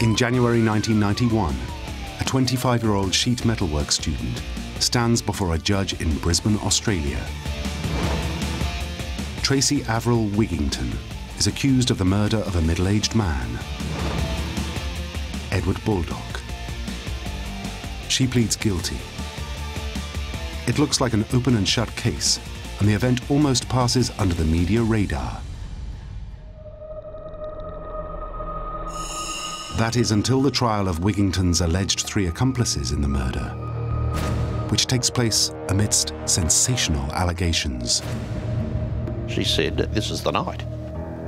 In January 1991, a 25-year-old sheet metalwork student stands before a judge in Brisbane, Australia. Tracy Averill Wigington is accused of the murder of a middle-aged man, Edward Baldock. She pleads guilty. It looks like an open and shut case, and the event almost passes under the media radar. That is until the trial of Wigington's alleged 3 accomplices in the murder, which takes place amidst sensational allegations. She said, "This is the night.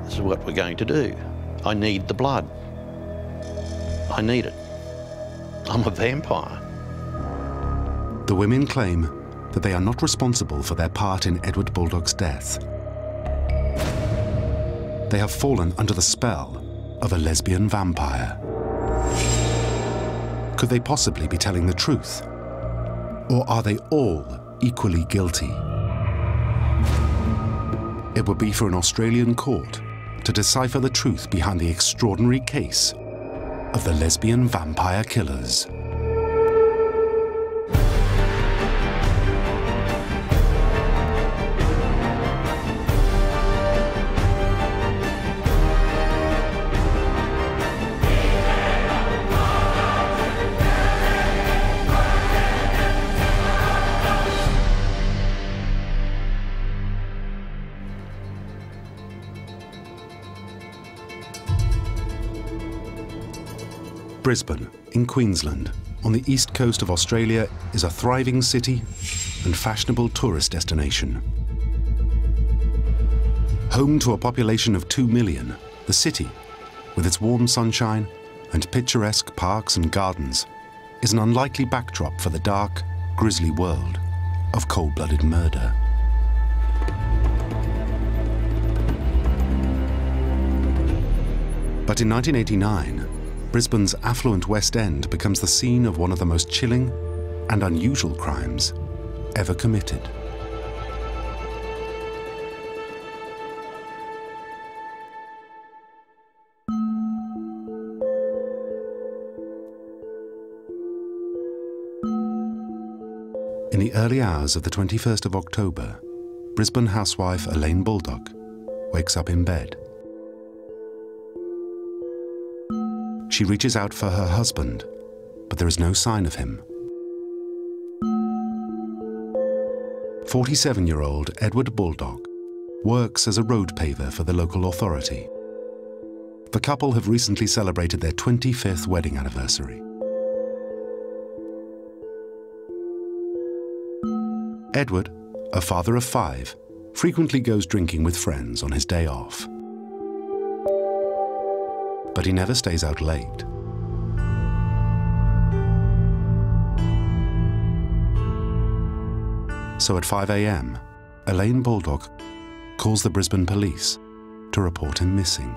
This is what we're going to do. I need the blood. I need it. I'm a vampire." The women claim that they are not responsible for their part in Edward Baldock's death. They have fallen under the spell of a lesbian vampire. Could they possibly be telling the truth? Or are they all equally guilty? It would be for an Australian court to decipher the truth behind the extraordinary case of the lesbian vampire killers. Brisbane, in Queensland, on the east coast of Australia, is a thriving city and fashionable tourist destination. Home to a population of 2 million, the city, with its warm sunshine and picturesque parks and gardens, is an unlikely backdrop for the dark, grisly world of cold-blooded murder. But in 1989, Brisbane's affluent West End becomes the scene of one of the most chilling and unusual crimes ever committed. In the early hours of the 21st of October, Brisbane housewife Elaine Baldock wakes up in bed. She reaches out for her husband, but there is no sign of him. 47-year-old Edward Baldock works as a road paver for the local authority. The couple have recently celebrated their 25th wedding anniversary. Edward, a father of 5, frequently goes drinking with friends on his day off. But he never stays out late. So at 5 a.m, Elaine Baldock calls the Brisbane police to report him missing.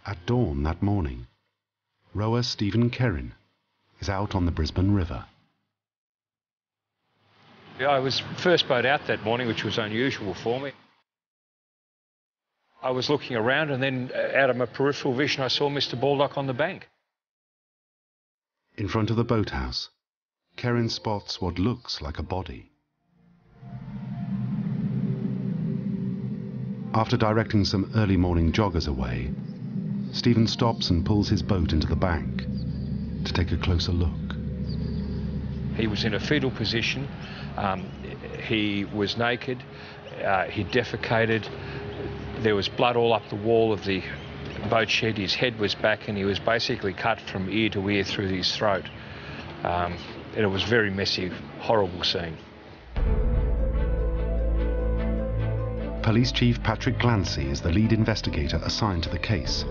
At dawn that morning, rower Stephen Kerrin is out on the Brisbane River. I was first boat out that morning, which was unusual for me. I was looking around and then out of my peripheral vision I saw Mr. Baldock on the bank. In front of the boathouse, Kerrin spots what looks like a body. After directing some early morning joggers away, Stephen stops and pulls his boat into the bank to take a closer look. He was in a fetal position, he was naked, he defecated, there was blood all up the wall of the boat shed, his head was back and he was basically cut from ear to ear through his throat. It was a very messy, horrible scene. Police Chief Patrick Glancy is the lead investigator assigned to the case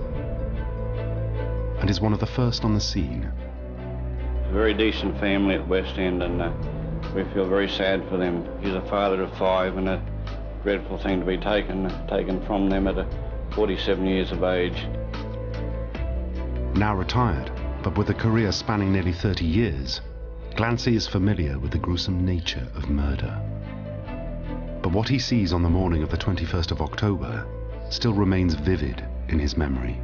and is one of the first on the scene. A very decent family at West End, and we feel very sad for them. He's a father of 5, and a dreadful thing to be taken from them at 47 years of age. Now retired, but with a career spanning nearly 30 years, Glancy is familiar with the gruesome nature of murder. But what he sees on the morning of the 21st of October still remains vivid in his memory.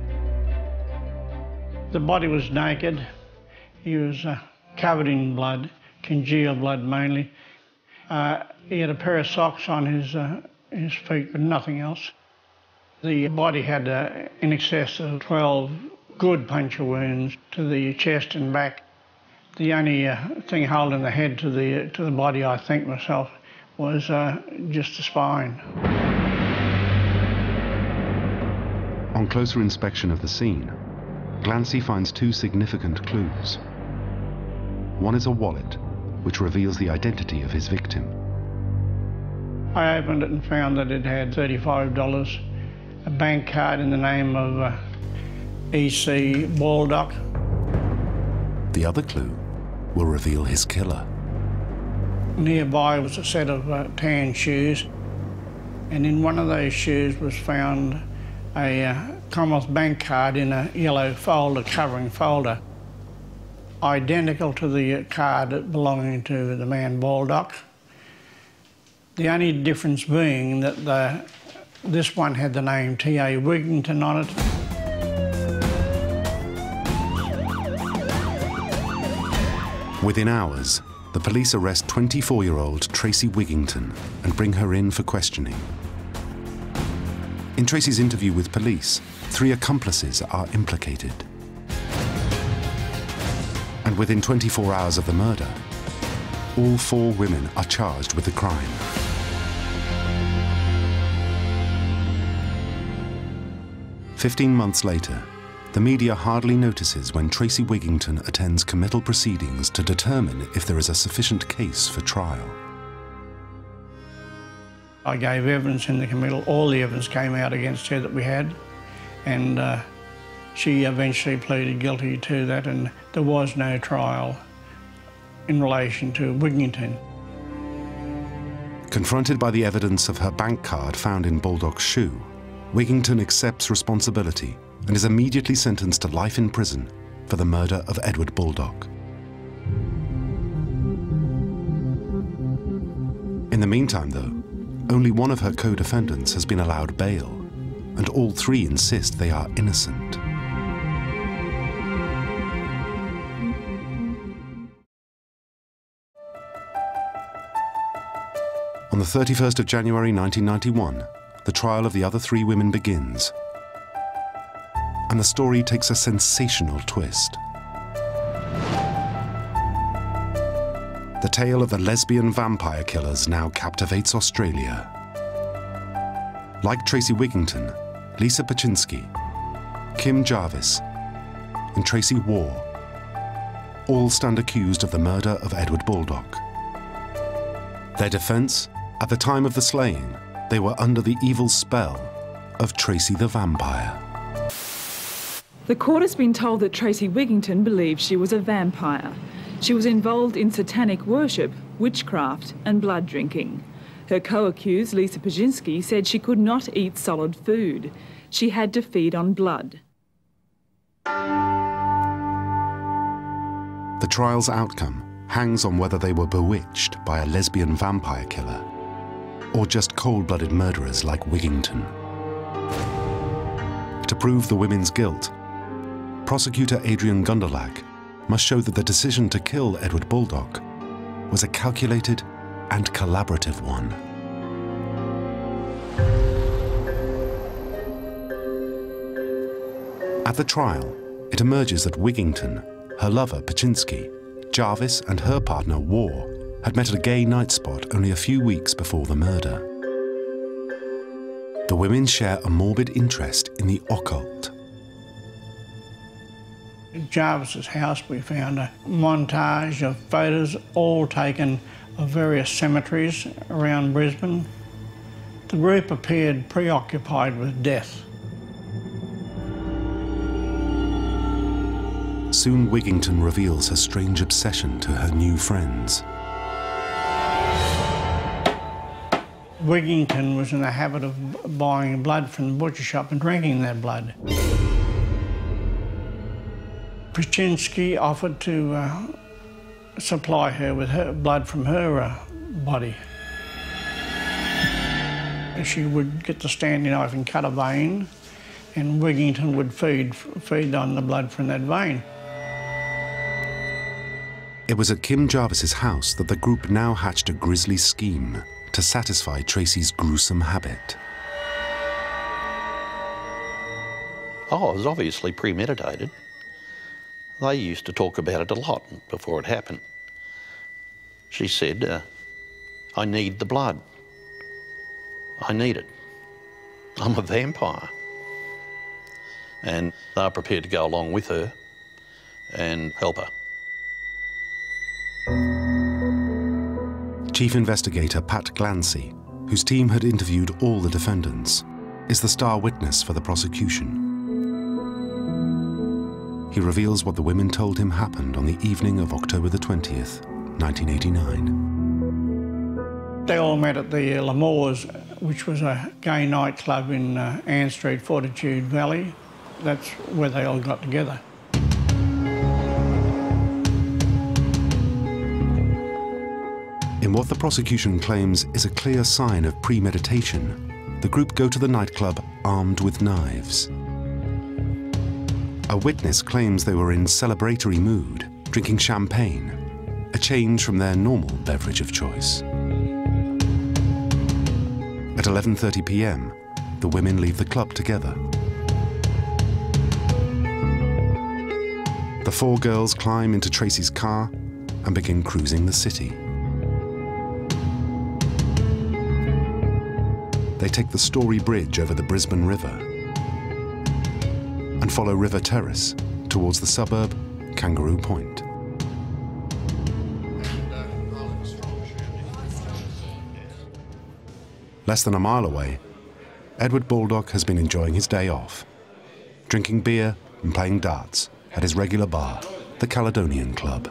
The body was naked. He was covered in blood, congealed blood mainly. He had a pair of socks on his feet, but nothing else. The body had in excess of 12 good puncture wounds to the chest and back. The only thing holding the head to the body, I think myself, was just the spine. On closer inspection of the scene, Glancy finds two significant clues. One is a wallet, which reveals the identity of his victim. I opened it and found that it had $35, a bank card in the name of E.C. Baldock. The other clue will reveal his killer. Nearby was a set of tan shoes, and in one of those shoes was found a Commonwealth bank card in a yellow folder, covering folder, identical to the card belonging to the man Baldock. The only difference being that this one had the name T.A. Wigington on it. Within hours, the police arrest 24-year-old Tracy Wigington and bring her in for questioning. In Tracy's interview with police, 3 accomplices are implicated. And within 24 hours of the murder, all 4 women are charged with the crime. "15 months later, the media hardly notices when Tracy Wigington attends committal proceedings to determine if there is a sufficient case for trial. I gave evidence in the committal. All the evidence came out against her that we had, and she eventually pleaded guilty to that, and there was no trial in relation to Wigington. Confronted by the evidence of her bank card found in Baldock's shoe, Wigington accepts responsibility and is immediately sentenced to life in prison for the murder of Edward Baldock. In the meantime, though, only one of her co-defendants has been allowed bail, and all 3 insist they are innocent. On the 31st of January 1991, the trial of the other 3 women begins, and the story takes a sensational twist. The tale of the lesbian vampire killers now captivates Australia. Like Tracy Wigington, Lisa Pachynski, Kim Jarvis, and Tracy Waugh all stand accused of the murder of Edward Baldock. Their defense? At the time of the slaying, they were under the evil spell of Tracy the vampire. The court has been told that Tracy Wigington believed she was a vampire. She was involved in satanic worship, witchcraft and blood drinking. Her co-accused, Lisa Pachynski, said she could not eat solid food. She had to feed on blood. The trial's outcome hangs on whether they were bewitched by a lesbian vampire killer or just cold-blooded murderers like Wigington. To prove the women's guilt, prosecutor Adrian Gunderlach must show that the decision to kill Edward Baldock was a calculated and collaborative one. At the trial, it emerges that Wigington, her lover Pachynski, Jarvis and her partner Waugh had met at a gay night spot only a few weeks before the murder. The women share a morbid interest in the occult. In Jarvis's house, we found a montage of photos, all taken of various cemeteries around Brisbane. The group appeared preoccupied with death. Soon Wigington reveals her strange obsession to her new friends. Wigington was in the habit of buying blood from the butcher shop and drinking that blood. Pachynski offered to supply her with her blood from her body. She would get the Stanley knife and cut a vein, and Wigington would feed on the blood from that vein. It was at Kim Jarvis's house that the group now hatched a grisly scheme to satisfy Tracy's gruesome habit. Oh, it was obviously premeditated. They used to talk about it a lot before it happened. She said, I need the blood. I need it. I'm a vampire. And they were prepared to go along with her and help her. Chief Investigator Pat Glancy, whose team had interviewed all the defendants, is the star witness for the prosecution. He reveals what the women told him happened on the evening of October the 20th, 1989. They all met at the L'Amours, which was a gay nightclub in Ann Street, Fortitude Valley. That's where they all got together. In what the prosecution claims is a clear sign of premeditation, the group go to the nightclub armed with knives. A witness claims they were in celebratory mood, drinking champagne, a change from their normal beverage of choice. At 11:30 p.m, the women leave the club together. The four girls climb into Tracy's car and begin cruising the city. They take the Story Bridge over the Brisbane River and follow River Terrace towards the suburb Kangaroo Point. Less than a mile away, Edward Baldock has been enjoying his day off, drinking beer and playing darts at his regular bar, the Caledonian Club.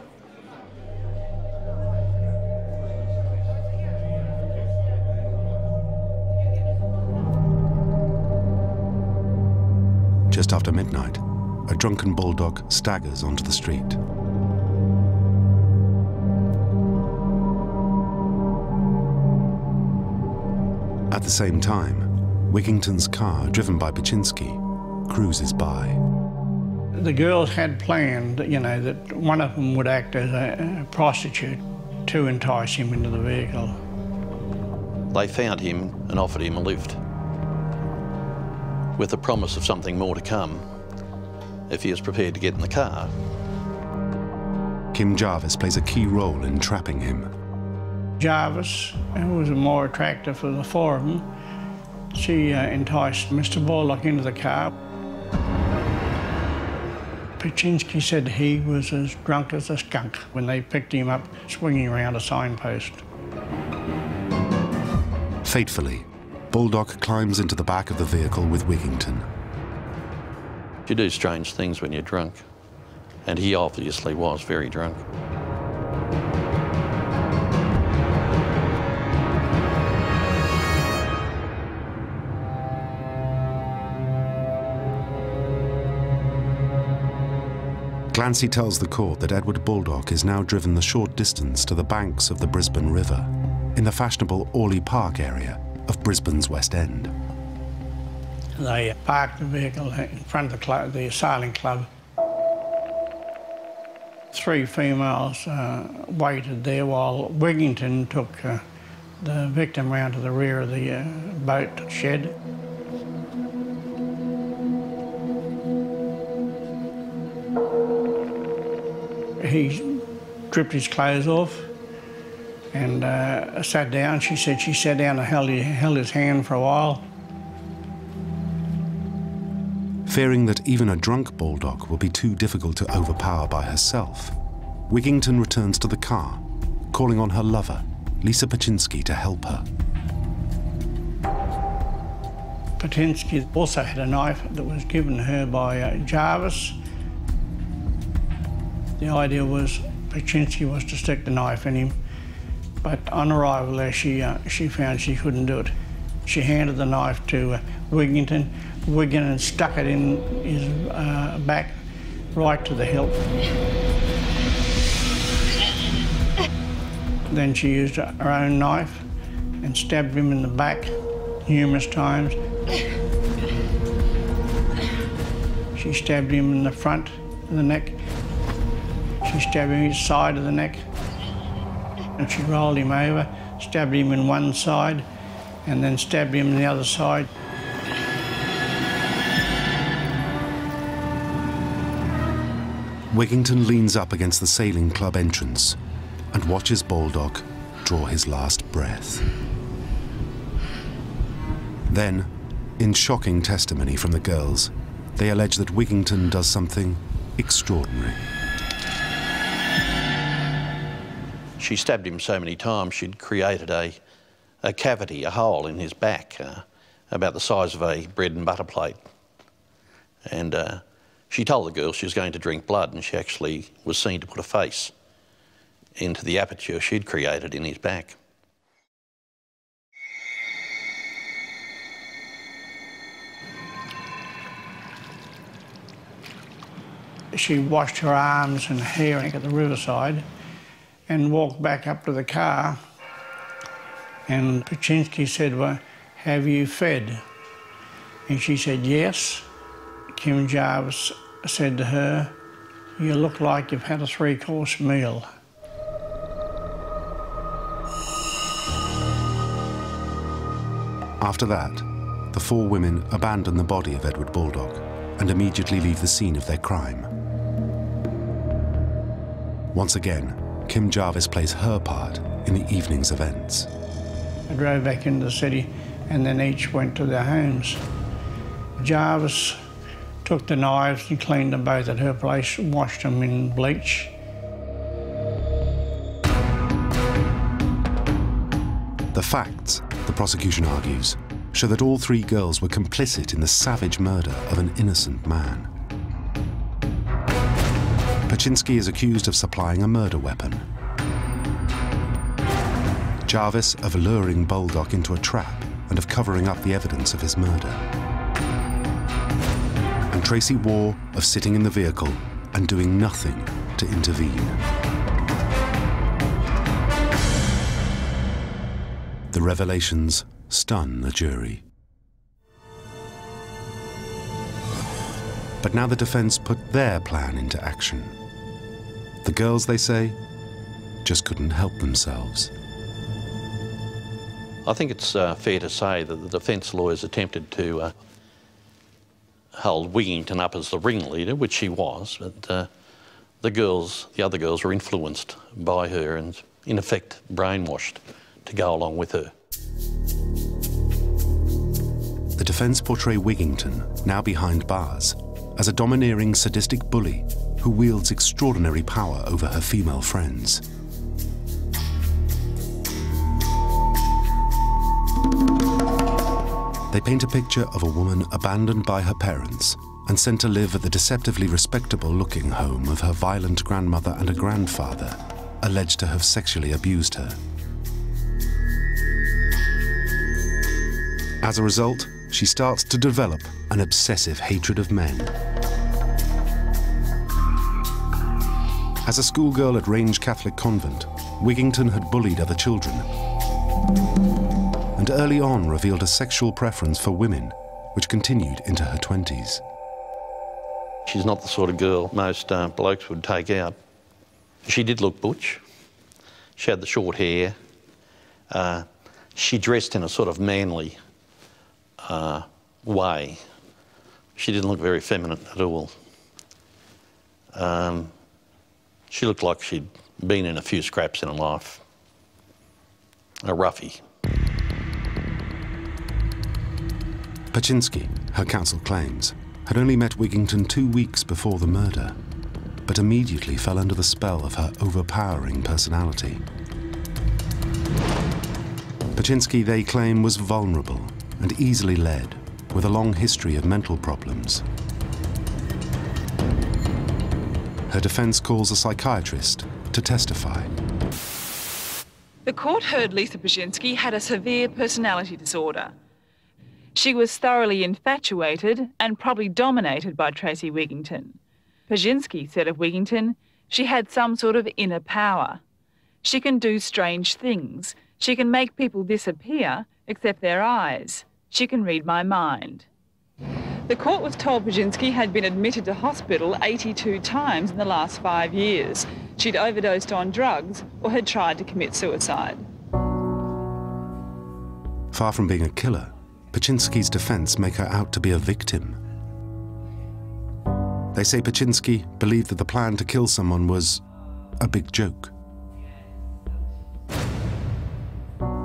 Just after midnight, a drunken bulldog staggers onto the street. At the same time, Wigington's car, driven by Paczynski, cruises by. The girls had planned, that one of them would act as a prostitute to entice him into the vehicle. They found him and offered him a lift, with the promise of something more to come if he was prepared to get in the car. Kim Jarvis plays a key role in trapping him. Jarvis, who was more attractive of the four of them, she enticed Mr. Baldock into the car. Paczynski said he was as drunk as a skunk when they picked him up swinging around a signpost. Fatefully, Baldock climbs into the back of the vehicle with Wigington. You do strange things when you're drunk, and he obviously was very drunk. Glancy tells the court that Edward Baldock is now driven the short distance to the banks of the Brisbane River in the fashionable Orley Park area of Brisbane's West End. They parked the vehicle in front of the sailing club. Three females waited there while Wigington took the victim round to the rear of the boat shed. He stripped his clothes off and sat down. She said she sat down and held his hand for a while. Fearing that even a drunk Baldock will be too difficult to overpower by herself, Wigington returns to the car, calling on her lover, Lisa Paczynski, to help her. Paczynski also had a knife that was given her by Jarvis. The idea was Paczynski was to stick the knife in him, but on arrival there she found she couldn't do it. She handed the knife to Wigington. Wigington stuck it in his back right to the hilt. Then she used her own knife and stabbed him in the back numerous times. She stabbed him in the front of the neck. She stabbed him in his side of the neck. And she rolled him over, stabbed him in one side, and then stabbed him in the other side. Wigington leans up against the sailing club entrance and watches Baldock draw his last breath. Then, in shocking testimony from the girls, they allege that Wigington does something extraordinary. She stabbed him so many times she'd created a cavity, a hole in his back, about the size of a bread and butter plate. And she told the girl she was going to drink blood, and she actually was seen to put a face into the aperture she'd created in his back. She washed her arms and hair at the riverside and walked back up to the car, and Paczynski said, "Well, have you fed?" And she said, "Yes." Kim Jarvis said to her, "You look like you've had a 3-course meal." After that, the 4 women abandon the body of Edward Baldock and immediately leave the scene of their crime. Once again, Kim Jarvis plays her part in the evening's events. I drove back into the city and then each went to their homes. Jarvis took the knives and cleaned them both at her place, washed them in bleach. The facts, the prosecution argues, show that all 3 girls were complicit in the savage murder of an innocent man. Paczynski is accused of supplying a murder weapon, Jarvis of luring Baldock into a trap and of covering up the evidence of his murder, and Tracy Waugh of sitting in the vehicle and doing nothing to intervene. The revelations stun the jury. But now the defense put their plan into action. The girls, they say, just couldn't help themselves. I think it's fair to say that the defence lawyers attempted to hold Wigington up as the ringleader, which she was, but the other girls were influenced by her and, in effect, brainwashed to go along with her. The defence portray Wigington, now behind bars, as a domineering, sadistic bully who wields extraordinary power over her female friends. They paint a picture of a woman abandoned by her parents and sent to live at the deceptively respectable-looking home of her violent grandmother and a grandfather, alleged to have sexually abused her. As a result, she starts to develop an obsessive hatred of men. As a schoolgirl at Range Catholic Convent, Wigington had bullied other children and early on revealed a sexual preference for women, which continued into her 20s. She's not the sort of girl most blokes would take out. She did look butch. She had the short hair. She dressed in a sort of manly way. She didn't look very feminine at all. She looked like she'd been in a few scraps in her life. A roughie. Paczynski, her counsel claims, had only met Wigington 2 weeks before the murder, but immediately fell under the spell of her overpowering personality. Paczynski, they claim, was vulnerable and easily led, with a long history of mental problems. Her defense calls a psychiatrist to testify. The court heard Lisa Paczynski had a severe personality disorder. She was thoroughly infatuated and probably dominated by Tracy Wigington. Paczynski said of Wigington, she had some sort of inner power. She can do strange things. She can make people disappear, except their eyes. She can read my mind. The court was told Brzezinski had been admitted to hospital 82 times in the last 5 years. She'd overdosed on drugs or had tried to commit suicide. Far from being a killer, Brzezinski's defense make her out to be a victim. They say Brzezinski believed that the plan to kill someone was a big joke.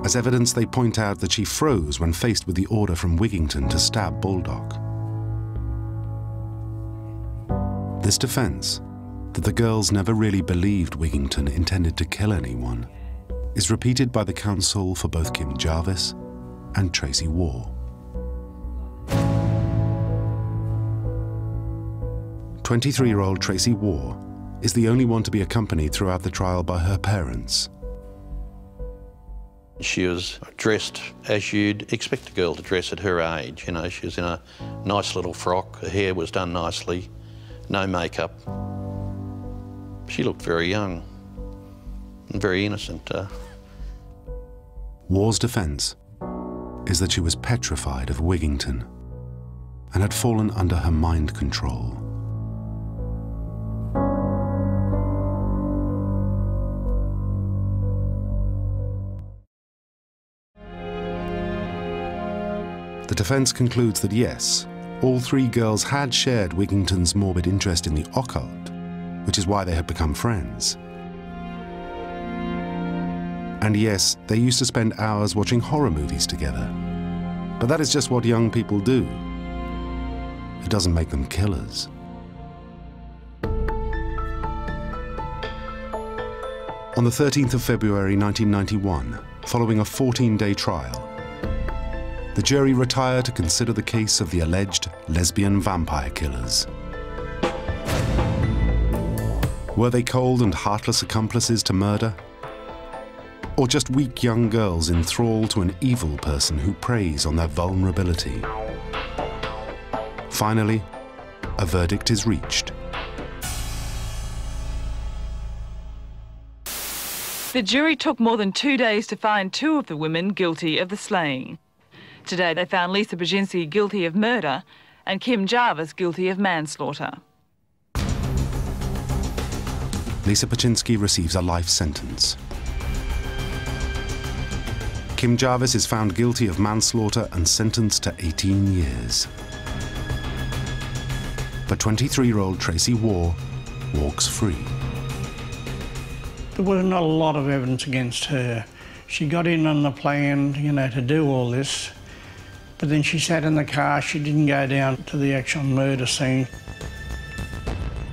As evidence, they point out that she froze when faced with the order from Wigington to stab Baldock. This defense, that the girls never really believed Wigington intended to kill anyone, is repeated by the counsel for both Kim Jarvis and Tracy Waugh. 23-year-old Tracy Waugh is the only one to be accompanied throughout the trial by her parents. She was dressed as you'd expect a girl to dress at her age. You know, she was in a nice little frock, her hair was done nicely, no makeup. She looked very young and very innocent. Waugh's defense is that she was petrified of Wigington and had fallen under her mind control. The defense concludes that yes, all three girls had shared Wigington's morbid interest in the occult, which is why they had become friends. And yes, they used to spend hours watching horror movies together. But that is just what young people do. It doesn't make them killers. On the 13th of February 1991, following a 14-day trial, the jury retired to consider the case of the alleged lesbian vampire killers. Were they cold and heartless accomplices to murder? Or just weak young girls in thrall to an evil person who preys on their vulnerability? Finally, a verdict is reached. The jury took more than 2 days to find two of the women guilty of the slaying. Today they found Lisa Brzezinski guilty of murder and Kim Jarvis guilty of manslaughter. Lisa Brzezinski receives a life sentence. Kim Jarvis is found guilty of manslaughter and sentenced to 18 years. But 23-year-old Tracy Waugh walks free. There was not a lot of evidence against her. She got in on the plan, you know, to do all this. But then she sat in the car, she didn't go down to the actual murder scene.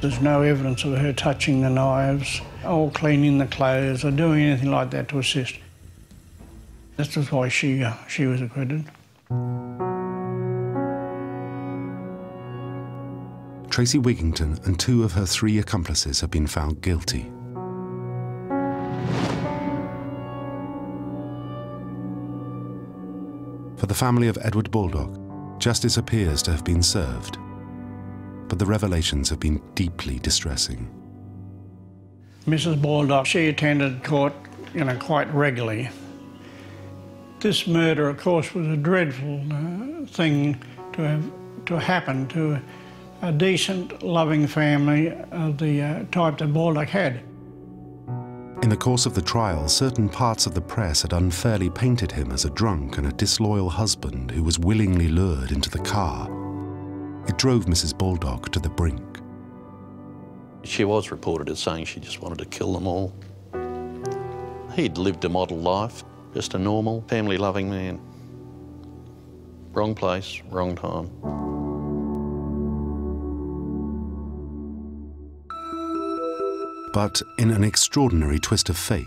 There's no evidence of her touching the knives, or cleaning the clothes, or doing anything like that to assist. This is why she was acquitted. Tracy Wigington and two of her three accomplices have been found guilty. For the family of Edward Baldock, justice appears to have been served, but the revelations have been deeply distressing. Mrs. Baldock, she attended court, you know, quite regularly. This murder, of course, was a dreadful thing to happen to a decent, loving family of the type that Baldock had. In the course of the trial, certain parts of the press had unfairly painted him as a drunk and a disloyal husband who was willingly lured into the car. It drove Mrs. Baldock to the brink. She was reported as saying she just wanted to kill them all. He'd lived a model life, just a normal, family-loving man. Wrong place, wrong time. But in an extraordinary twist of fate,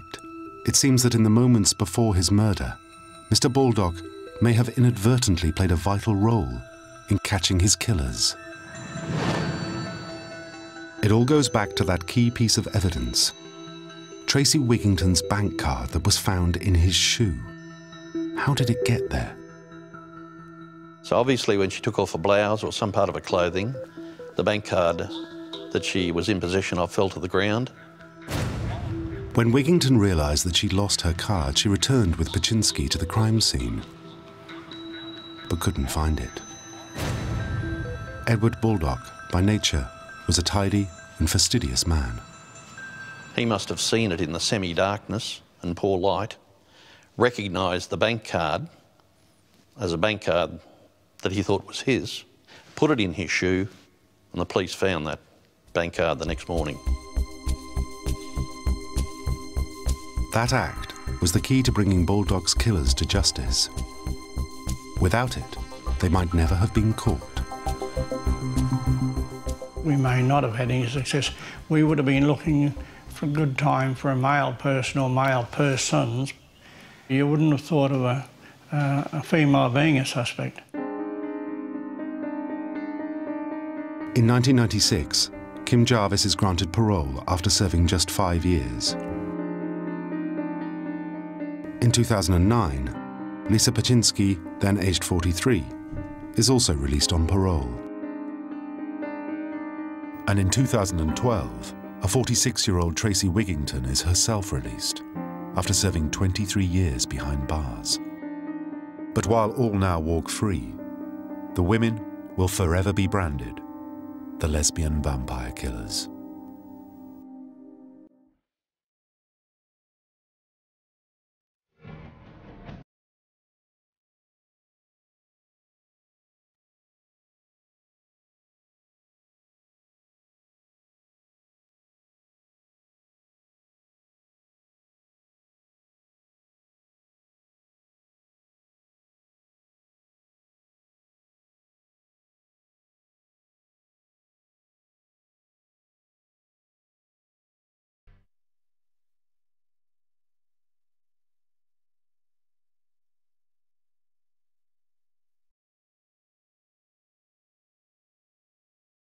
it seems that in the moments before his murder, Mr. Baldock may have inadvertently played a vital role in catching his killers. It all goes back to that key piece of evidence, Tracy Wigington's bank card that was found in his shoe. How did it get there? So obviously when she took off a blouse or some part of her clothing, the bank card that she was in possession of fell to the ground. When Wigington realised that she'd lost her card, she returned with Paczynski to the crime scene, but couldn't find it. Edward Baldock, by nature, was a tidy and fastidious man. He must have seen it in the semi-darkness and poor light, recognised the bank card as a bank card that he thought was his, put it in his shoe, and the police found that bank card the next morning. That act was the key to bringing Baldock's killers to justice. Without it, they might never have been caught. We may not have had any success. We would have been looking for a good time for a male person or male persons. You wouldn't have thought of a female being a suspect. In 1996, Kim Jarvis is granted parole after serving just 5 years. In 2009, Lisa Paczynski, then aged 43, is also released on parole. And in 2012, a 46-year-old Tracy Wigington is herself released after serving 23 years behind bars. But while all now walk free, the women will forever be branded the lesbian vampire killers.